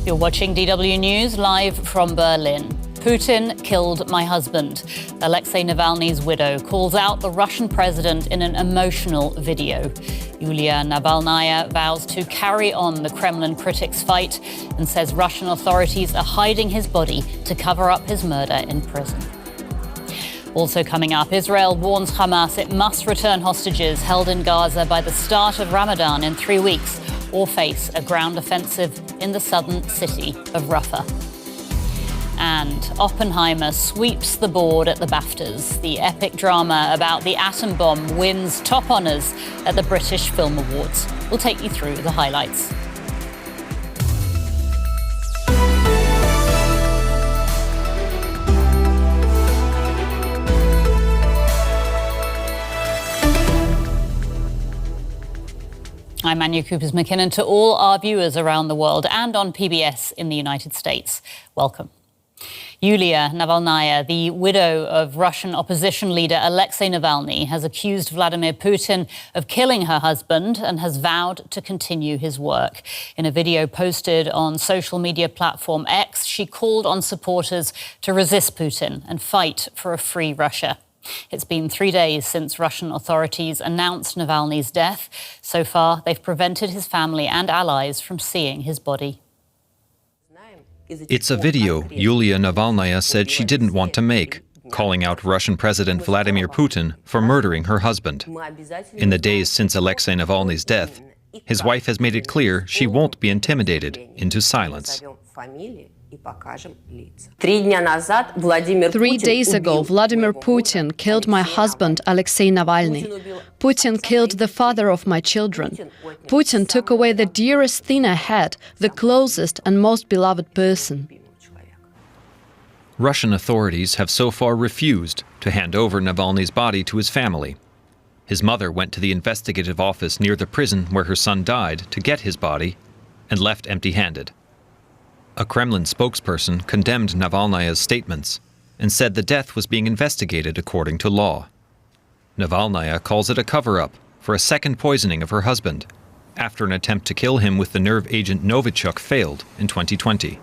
You're watching DW News live from Berlin. Putin killed my husband. Alexei Navalny's widow calls out the Russian president in an emotional video. Yulia Navalnaya vows to carry on the Kremlin critic's fight and says Russian authorities are hiding his body to cover up his murder in prison. Also coming up, Israel warns Hamas it must return hostages held in Gaza by the start of Ramadan in 3 weeks or face a ground offensive in the southern city of Rafah. And Oppenheimer sweeps the board at the BAFTAs. The epic drama about the atom bomb wins top honours at the British Film Awards. We'll take you through the highlights. I'm Anya Coopers-McKinnon. To all our viewers around the world and on PBS in the United States, welcome. Yulia Navalnaya, the widow of Russian opposition leader Alexei Navalny, has accused Vladimir Putin of killing her husband and has vowed to continue his work. In a video posted on social media platform X, she called on supporters to resist Putin and fight for a free Russia. It's been 3 days since Russian authorities announced Navalny's death. So far, they've prevented his family and allies from seeing his body. It's a video Yulia Navalnaya said she didn't want to make, calling out Russian President Vladimir Putin for murdering her husband. In the days since Alexei Navalny's death, his wife has made it clear she won't be intimidated into silence. 3 days ago, Vladimir Putin killed my husband, Alexei Navalny. Putin killed the father of my children. Putin took away the dearest thing I had, the closest and most beloved person. Russian authorities have so far refused to hand over Navalny's body to his family. His mother went to the investigative office near the prison where her son died to get his body and left empty-handed. A Kremlin spokesperson condemned Navalnaya's statements and said the death was being investigated according to law. Navalnaya calls it a cover-up for a second poisoning of her husband after an attempt to kill him with the nerve agent Novichok failed in 2020.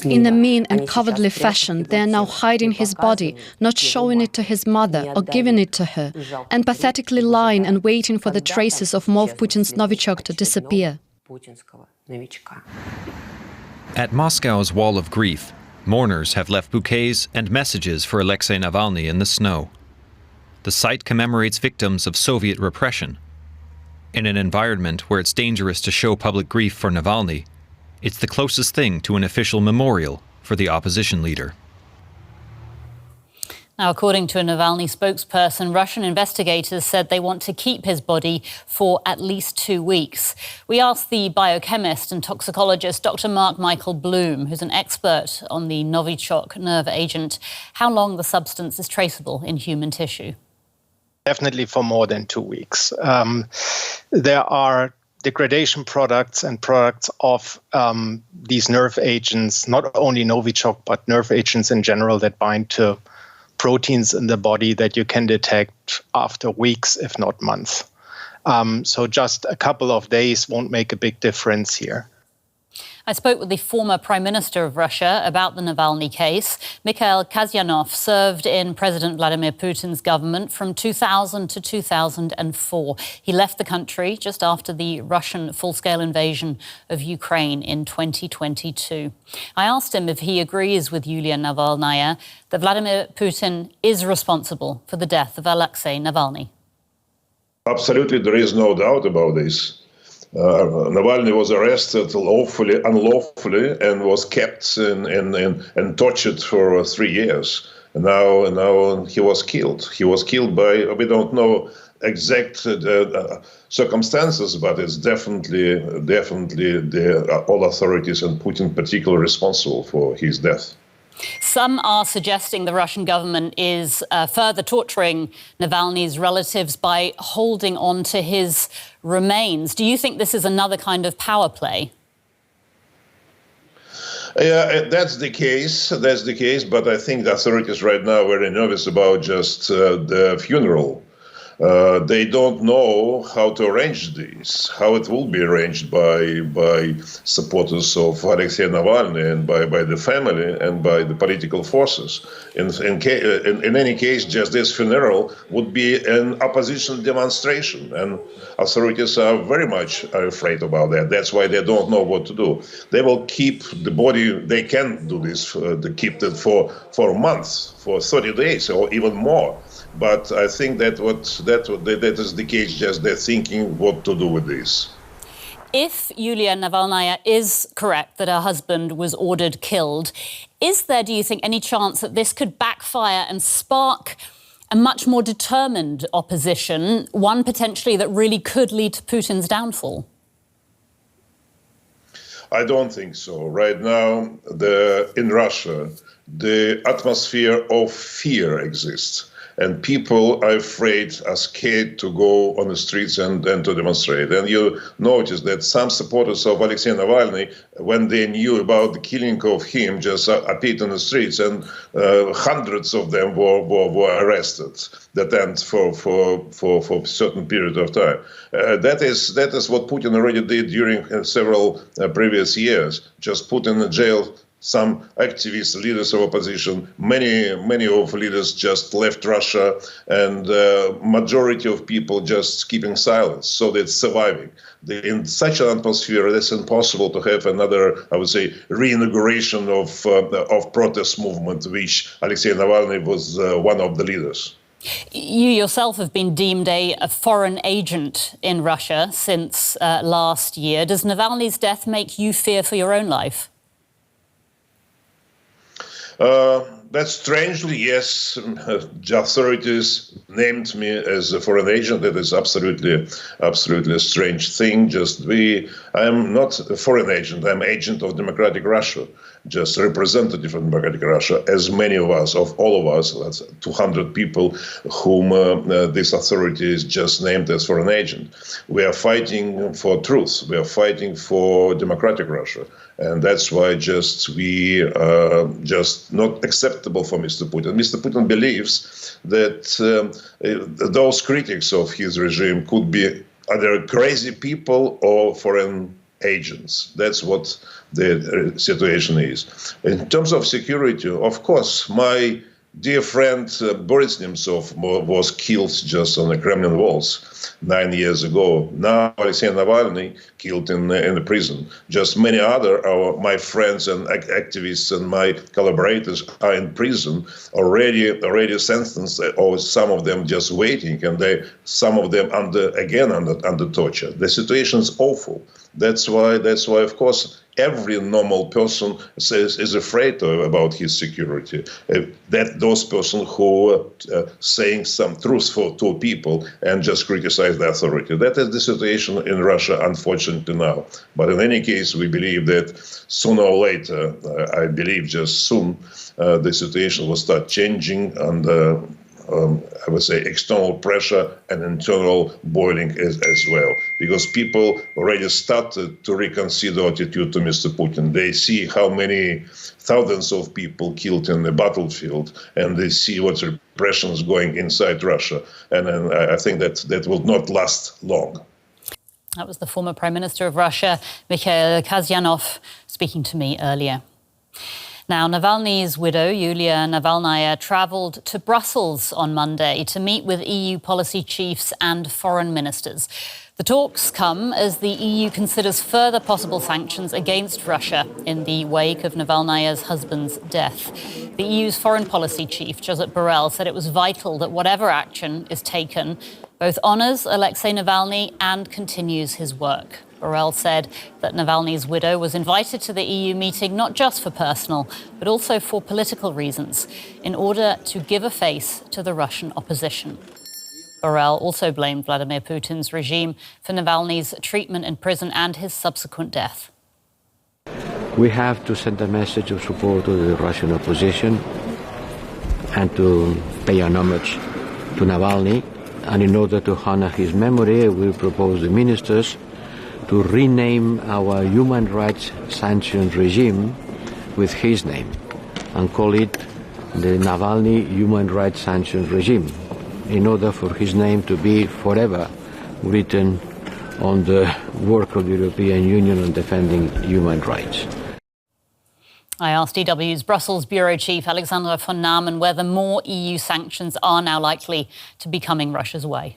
In a mean and cowardly fashion, they are now hiding his body, not showing it to his mother or giving it to her, and pathetically lying and waiting for the traces of more of Putin's Novichok to disappear. At Moscow's Wall of Grief, mourners have left bouquets and messages for Alexei Navalny in the snow. The site commemorates victims of Soviet repression. In an environment where it's dangerous to show public grief for Navalny, it's the closest thing to an official memorial for the opposition leader. Now, according to a Navalny spokesperson, Russian investigators said they want to keep his body for at least 2 weeks. We asked the biochemist and toxicologist Dr. Mark Michael Bloom, who's an expert on the Novichok nerve agent, how long the substance is traceable in human tissue. Definitely for more than 2 weeks. There are degradation products and products of these nerve agents, not only Novichok, but nerve agents in general that bind to proteins in the body that you can detect after weeks, if not months. So just a couple of days won't make a big difference here. I spoke with the former Prime Minister of Russia about the Navalny case. Mikhail Kasyanov served in President Vladimir Putin's government from 2000 to 2004. He left the country just after the Russian full-scale invasion of Ukraine in 2022. I asked him if he agrees with Yulia Navalnaya that Vladimir Putin is responsible for the death of Alexei Navalny. Absolutely, there is no doubt about this. Navalny was arrested unlawfully, and was kept and tortured for 3 years. And now he was killed. He was killed by, we don't know exact circumstances, but it's definitely all authorities and Putin particularly responsible for his death. Some are suggesting the Russian government is further torturing Navalny's relatives by holding on to his remains. Do you think this is another kind of power play? Yeah, that's the case. But I think the authorities right now are very nervous about just the funeral. They don't know how to arrange this, how it will be arranged by supporters of Alexei Navalny and by the family and by the political forces. In any case, just this funeral would be an opposition demonstration, and authorities are very much afraid about that. That's why they don't know what to do. They will keep the body. They can do this. They keep it for a month, for 30 days, or even more. But I think that is the case. Just they're thinking what to do with this. If Yulia Navalnaya is correct that her husband was ordered killed, is there, do you think, any chance that this could backfire and spark a much more determined opposition, one potentially that really could lead to Putin's downfall? I don't think so. Right now, in Russia, the atmosphere of fear exists. And people are afraid, are scared to go on the streets and to demonstrate. And you notice that some supporters of Alexei Navalny, when they knew about the killing of him, just appeared on the streets, and hundreds of them were arrested. That ends for a certain period of time. That is what Putin already did during several previous years. Just put in jail some activists, leaders of opposition. Many of leaders just left Russia, and majority of people just keeping silence, so that's surviving. In such an atmosphere, it's impossible to have another, I would say, reinauguration of protest movement, which Alexei Navalny was one of the leaders. You yourself have been deemed a foreign agent in Russia since last year. Does Navalny's death make you fear for your own life? That strangely, yes, the authorities named me as a foreign agent. That is absolutely a strange thing. I am not a foreign agent. I'm agent of democratic Russia, just representative of democratic Russia, as many of us, of all of us, that's 200 people whom this authority is just named as foreign agent. We are fighting for truth. We are fighting for democratic Russia. And that's why we just not acceptable for Mr. Putin. Mr. Putin believes that those critics of his regime could be either crazy people or foreign agents. That's what the situation is. In terms of security, of course, my dear friend Boris Nemtsov was killed just on the Kremlin walls 9 years ago. Now Alexei Navalny killed in the prison. Just many other my friends and activists and my collaborators are in prison, already sentenced, or some of them just waiting, and some of them under torture. The situation is awful. That's why, of course, every normal person is afraid about his security. That those persons who are saying some truth to people and just criticize the authority. That is the situation in Russia, unfortunately, now. But in any case, we believe that sooner or later, I believe just soon, the situation will start changing, and I would say external pressure and internal boiling as well, because people already started to reconsider attitude to Mr. Putin. They see how many thousands of people killed in the battlefield, and they see what repression is going inside Russia. And I think that will not last long. That was the former Prime Minister of Russia, Mikhail Kasyanov, speaking to me earlier. Now, Navalny's widow, Yulia Navalnaya, travelled to Brussels on Monday to meet with EU policy chiefs and foreign ministers. The talks come as the EU considers further possible sanctions against Russia in the wake of Navalnaya's husband's death. The EU's foreign policy chief, Josep Borrell, said it was vital that whatever action is taken both honours Alexei Navalny and continues his work. Borrell said that Navalny's widow was invited to the EU meeting not just for personal, but also for political reasons, in order to give a face to the Russian opposition. Borrell also blamed Vladimir Putin's regime for Navalny's treatment in prison and his subsequent death. We have to send a message of support to the Russian opposition and to pay an homage to Navalny. And in order to honor his memory, we propose the ministers to rename our human rights sanctions regime with his name and call it the Navalny Human Rights Sanctions Regime. in order for his name to be forever written on the work of the European Union on defending human rights. I asked DW's Brussels bureau chief Alexandra von Namen whether more EU sanctions are now likely to be coming Russia's way.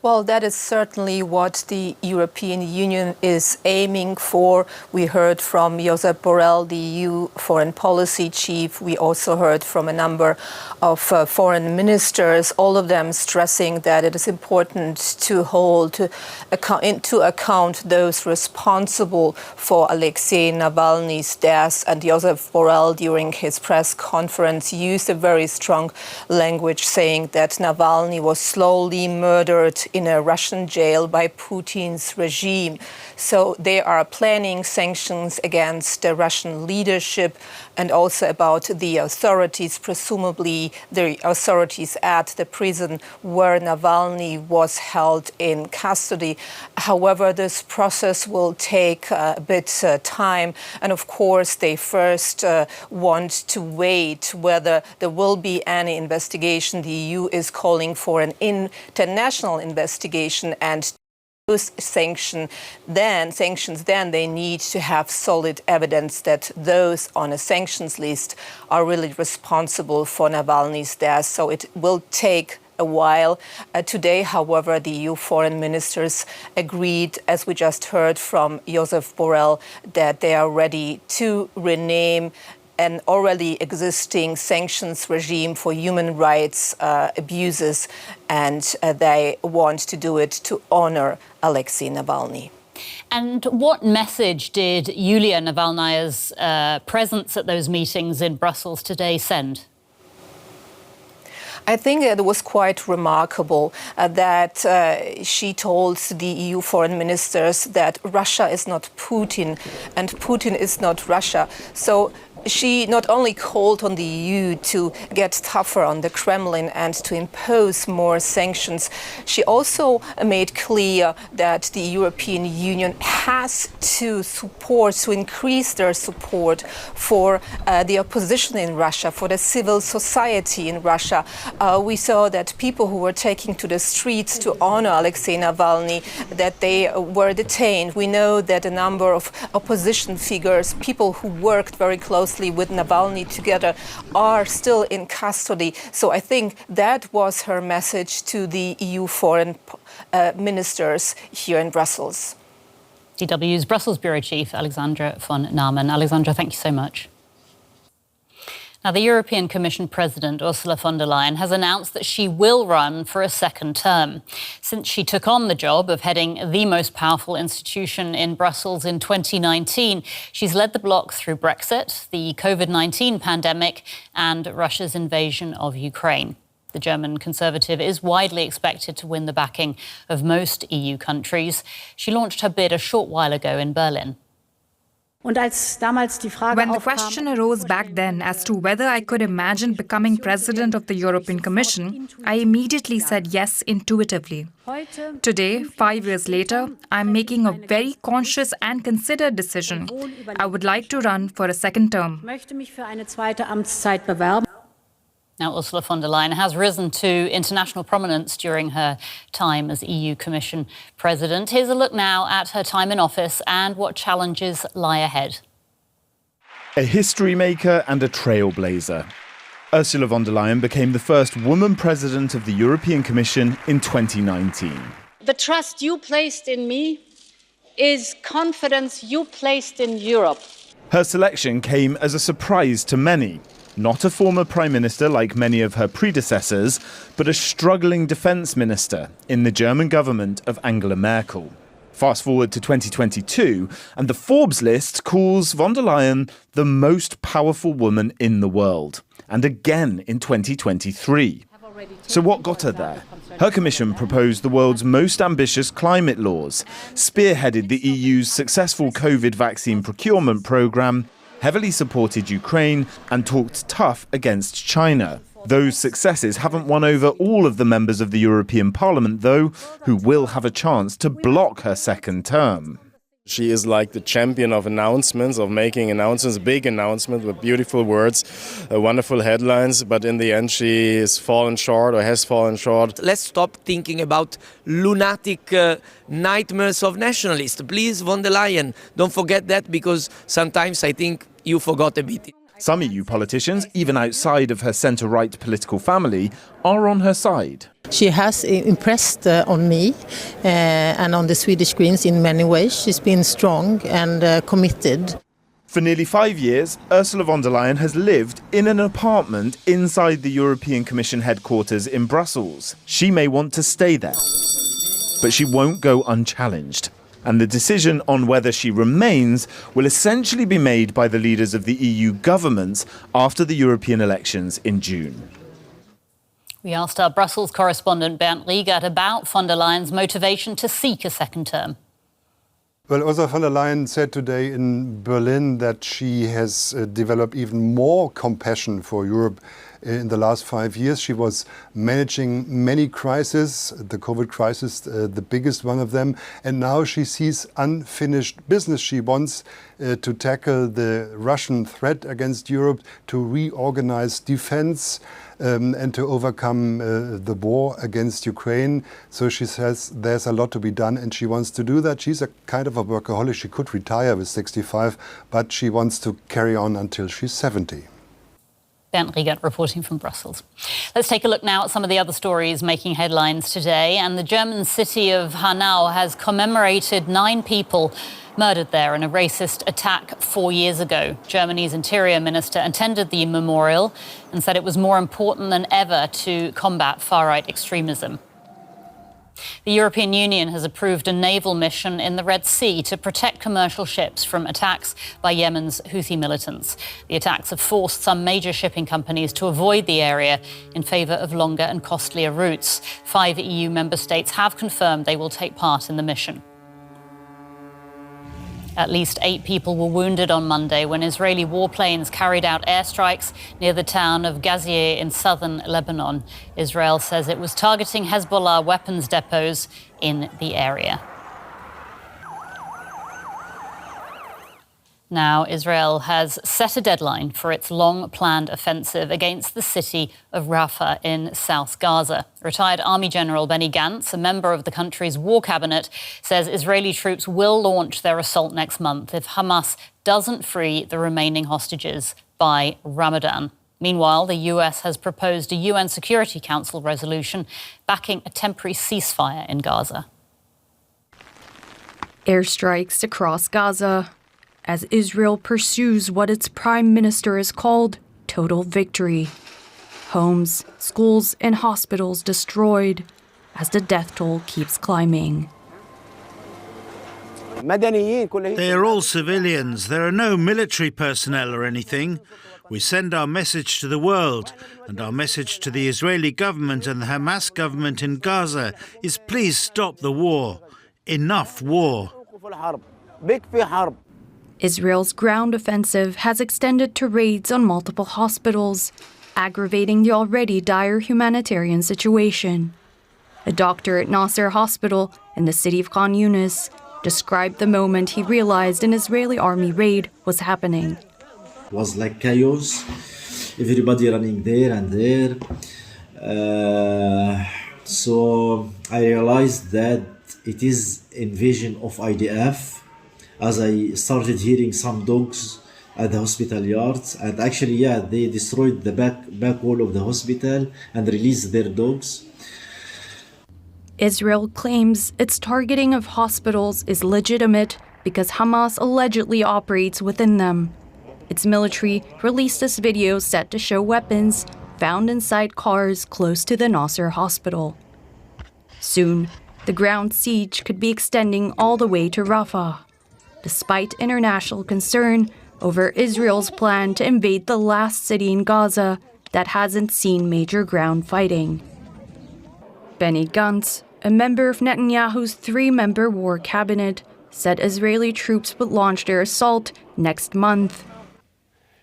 Well, that is certainly what the European Union is aiming for. We heard from Josep Borrell, the EU foreign policy chief. We also heard from a number of foreign ministers, all of them stressing that it is important to hold into account those responsible for Alexei Navalny's death. And Josep Borrell, during his press conference, used a very strong language, saying that Navalny was slowly murdered in a Russian jail by Putin's regime. So they are planning sanctions against the Russian leadership and also about the authorities, presumably the authorities at the prison where Navalny was held in custody. However, this process will take a bit time. And of course, they first want to wait whether there will be any investigation. The EU is calling for an international investigation, and those sanctions, then they need to have solid evidence that those on a sanctions list are really responsible for Navalny's death. So it will take a while. Today, however, the EU foreign ministers agreed, as we just heard from Josep Borrell, that they are ready to rename an already existing sanctions regime for human rights abuses, and they want to do it to honor Alexei Navalny. And what message did Yulia Navalnaya's presence at those meetings in Brussels today send? I think it was quite remarkable that she told the EU foreign ministers that Russia is not Putin and Putin is not Russia. So she not only called on the EU to get tougher on the Kremlin and to impose more sanctions, she also made clear that the European Union has to increase their support for the opposition in Russia, for the civil society in Russia. We saw that people who were taking to the streets to honor Alexei Navalny, that they were detained. We know that a number of opposition figures, people who worked very closely with Navalny together, are still in custody. So I think that was her message to the EU foreign ministers here in Brussels. DW's Brussels bureau chief Alexandra von Namen. Alexandra, thank you so much. Now, the European Commission President, Ursula von der Leyen, has announced that she will run for a second term. Since she took on the job of heading the most powerful institution in Brussels in 2019, she's led the bloc through Brexit, the COVID-19 pandemic, and Russia's invasion of Ukraine. The German Conservative is widely expected to win the backing of most EU countries. She launched her bid a short while ago in Berlin. When the question arose back then as to whether I could imagine becoming president of the European Commission, I immediately said yes intuitively. Today, 5 years later, I'm making a very conscious and considered decision. I would like to run for a second term. Now, Ursula von der Leyen has risen to international prominence during her time as EU Commission President. Here's a look now at her time in office and what challenges lie ahead. A history maker and a trailblazer. Ursula von der Leyen became the first woman president of the European Commission in 2019. The trust you placed in me is confidence you placed in Europe. Her selection came as a surprise to many. Not a former prime minister like many of her predecessors, but a struggling defence minister in the German government of Angela Merkel. Fast forward to 2022, and the Forbes list calls von der Leyen the most powerful woman in the world, and again in 2023. So what got her there? Her commission proposed the world's most ambitious climate laws, spearheaded the EU's successful COVID vaccine procurement programme, heavily supported Ukraine and talked tough against China. Those successes haven't won over all of the members of the European Parliament, though, who will have a chance to block her second term. She is like the champion of announcements, of making announcements, big announcements with beautiful words, wonderful headlines, but in the end she has fallen short. Let's stop thinking about lunatic nightmares of nationalists. Please, von der Leyen, don't forget that, because sometimes I think you forgot a bit. Some EU politicians, even outside of her centre-right political family, are on her side. She has impressed on me and on the Swedish Greens in many ways. She's been strong and committed. For nearly 5 years, Ursula von der Leyen has lived in an apartment inside the European Commission headquarters in Brussels. She may want to stay there, but she won't go unchallenged. And the decision on whether she remains will essentially be made by the leaders of the EU governments after the European elections in June. We asked our Brussels correspondent Bernd Riegert about von der Leyen's motivation to seek a second term. Well, Ursula von der Leyen said today in Berlin that she has developed even more compassion for Europe in the last 5 years. She was managing many crises, the COVID crisis, the biggest one of them, and now she sees unfinished business. She wants to tackle the Russian threat against Europe, to reorganize defense, and to overcome the war against Ukraine. So she says there's a lot to be done, and she wants to do that. She's a kind of a workaholic. She could retire with 65, but she wants to carry on until she's 70. Bernd Riegert reporting from Brussels. Let's take a look now at some of the other stories making headlines today. And the German city of Hanau has commemorated 9 people murdered there in a racist attack 4 years ago. Germany's interior minister attended the memorial and said it was more important than ever to combat far-right extremism. The European Union has approved a naval mission in the Red Sea to protect commercial ships from attacks by Yemen's Houthi militants. The attacks have forced some major shipping companies to avoid the area in favour of longer and costlier routes. 5 EU member states have confirmed they will take part in the mission. At least 8 people were wounded on Monday when Israeli warplanes carried out airstrikes near the town of Gaza in southern Lebanon. Israel says it was targeting Hezbollah weapons depots in the area. Now, Israel has set a deadline for its long-planned offensive against the city of Rafah in South Gaza. Retired Army General Benny Gantz, a member of the country's war cabinet, says Israeli troops will launch their assault next month if Hamas doesn't free the remaining hostages by Ramadan. Meanwhile, the US has proposed a UN Security Council resolution backing a temporary ceasefire in Gaza. Airstrikes across Gaza as Israel pursues what its prime minister has called total victory. Homes, schools, and hospitals destroyed as the death toll keeps climbing. They are all civilians. There are no military personnel or anything. We send our message to the world, and our message to the Israeli government and the Hamas government in Gaza is please stop the war. Enough war. Israel's ground offensive has extended to raids on multiple hospitals, aggravating the already dire humanitarian situation. A doctor at Nasser Hospital in the city of Khan Yunis described the moment he realized an Israeli army raid was happening. It was like chaos, everybody running there and there. So I realized that it is invasion of IDF. As I started hearing some dogs at the hospital yards, and actually, they destroyed the back wall of the hospital and released their dogs. Israel claims its targeting of hospitals is legitimate because Hamas allegedly operates within them. Its military released this video set to show weapons found inside cars close to the Nasser hospital. Soon, the ground siege could be extending all the way to Rafah, despite international concern over Israel's plan to invade the last city in Gaza that hasn't seen major ground fighting. Benny Gantz, a member of Netanyahu's 3-member war cabinet, said Israeli troops would launch their assault next month.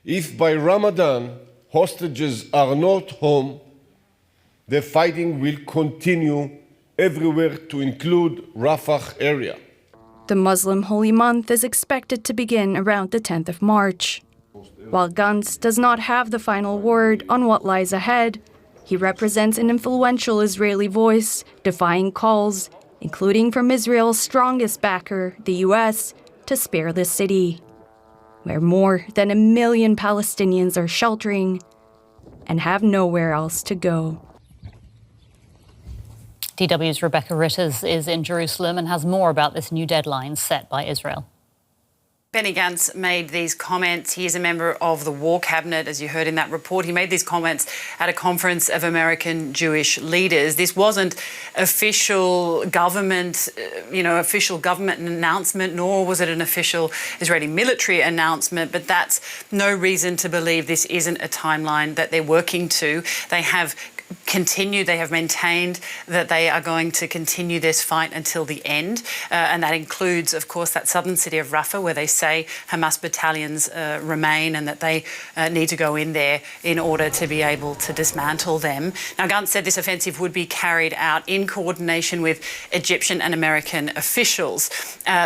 If by Ramadan hostages are not home, the fighting will continue everywhere to include Rafah area. The Muslim holy month is expected to begin around the 10th of March. While Gantz does not have the final word on what lies ahead, he represents an influential Israeli voice, defying calls, including from Israel's strongest backer, the US, to spare the city, where more than 1 million Palestinians are sheltering and have nowhere else to go. DW's Rebecca Ritters is in Jerusalem and has more about this new deadline set by Israel. Benny Gantz made these comments. He is a member of the War Cabinet, as you heard in that report. He made these comments at a conference of American Jewish leaders. This wasn't official government, official government announcement, nor was it an official Israeli military announcement. But that's no reason to believe this isn't a timeline that they're working to. They have maintained that they are going to continue this fight until the end. And that includes, of course, that southern city of Rafah, where they say Hamas battalions remain and that they need to go in there in order to be able to dismantle them. Now, Gantz said this offensive would be carried out in coordination with Egyptian and American officials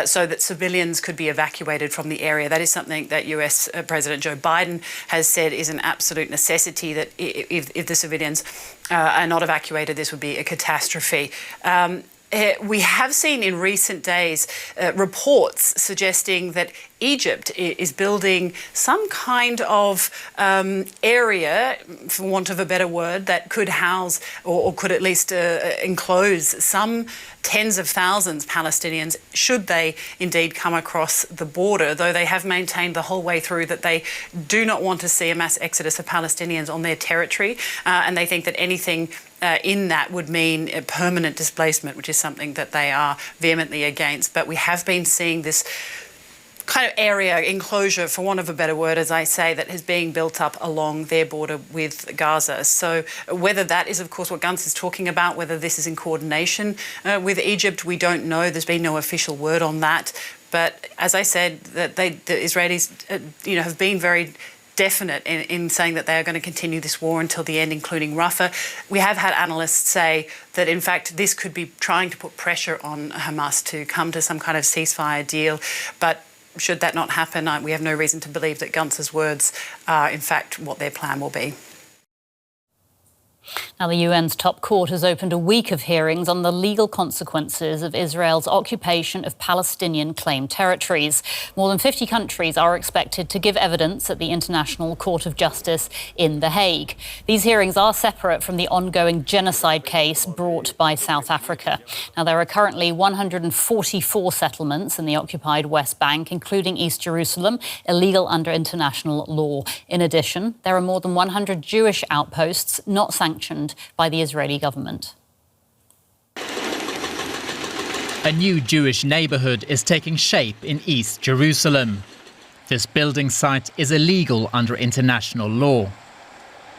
so that civilians could be evacuated from the area. That is something that US President Joe Biden has said is an absolute necessity, that if the civilians are not evacuated, this would be a catastrophe. We have seen in recent days reports suggesting that Egypt is building some kind of area, for want of a better word, that could house or could at least enclose some tens of thousands Palestinians, should they indeed come across the border, though they have maintained the whole way through that they do not want to see a mass exodus of Palestinians on their territory, and they think that anything in that would mean a permanent displacement, which is something that they are vehemently against. But we have been seeing this kind of area, enclosure, for want of a better word, as I say, that is being built up along their border with Gaza. So whether that is, of course, what Gantz is talking about, whether this is in coordination with Egypt, we don't know. There's been no official word on that. But as I said, that the Israelis, have been very definite in saying that they are going to continue this war until the end, including Rafah. We have had analysts say that, in fact, this could be trying to put pressure on Hamas to come to some kind of ceasefire deal. But should that not happen, we have no reason to believe that Gantz's words are, in fact, what their plan will be. Now, the UN's top court has opened a week of hearings on the legal consequences of Israel's occupation of Palestinian claimed territories. More than 50 countries are expected to give evidence at the International Court of Justice in The Hague. These hearings are separate from the ongoing genocide case brought by South Africa. Now, there are currently 144 settlements in the occupied West Bank, including East Jerusalem, illegal under international law. In addition, there are more than 100 Jewish outposts not sanctioned by the Israeli government. A new Jewish neighborhood is taking shape in East Jerusalem. This building site is illegal under international law.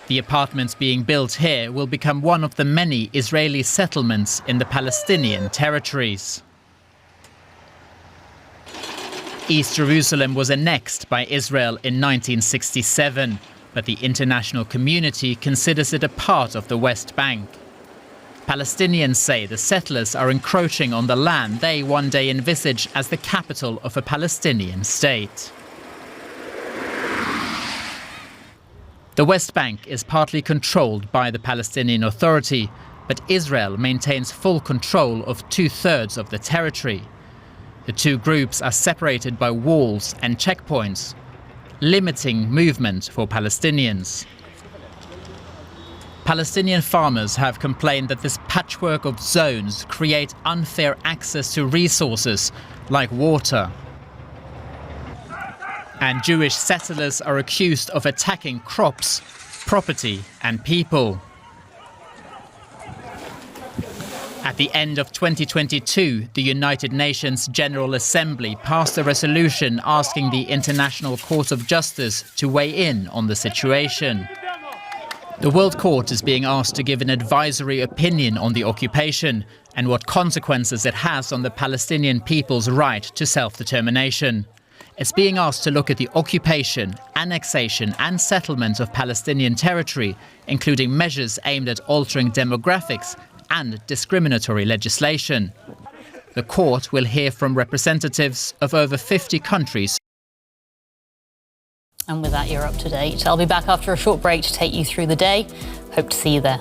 The apartments being built here will become one of the many Israeli settlements in the Palestinian territories. East Jerusalem was annexed by Israel in 1967. But the international community considers it a part of the West Bank. Palestinians say the settlers are encroaching on the land they one day envisage as the capital of a Palestinian state. The West Bank is partly controlled by the Palestinian Authority, but Israel maintains full control of 2/3 of the territory. The two groups are separated by walls and checkpoints, limiting movement for Palestinians. Palestinian farmers have complained that this patchwork of zones create unfair access to resources like water. And Jewish settlers are accused of attacking crops, property and people. At the end of 2022, the United Nations General Assembly passed a resolution asking the International Court of Justice to weigh in on the situation. The World Court is being asked to give an advisory opinion on the occupation and what consequences it has on the Palestinian people's right to self-determination. It's being asked to look at the occupation, annexation and settlement of Palestinian territory, including measures aimed at altering demographics and discriminatory legislation. The court will hear from representatives of over 50 countries. And with that, you're up to date. I'll be back after a short break to take you through the day. Hope to see you there.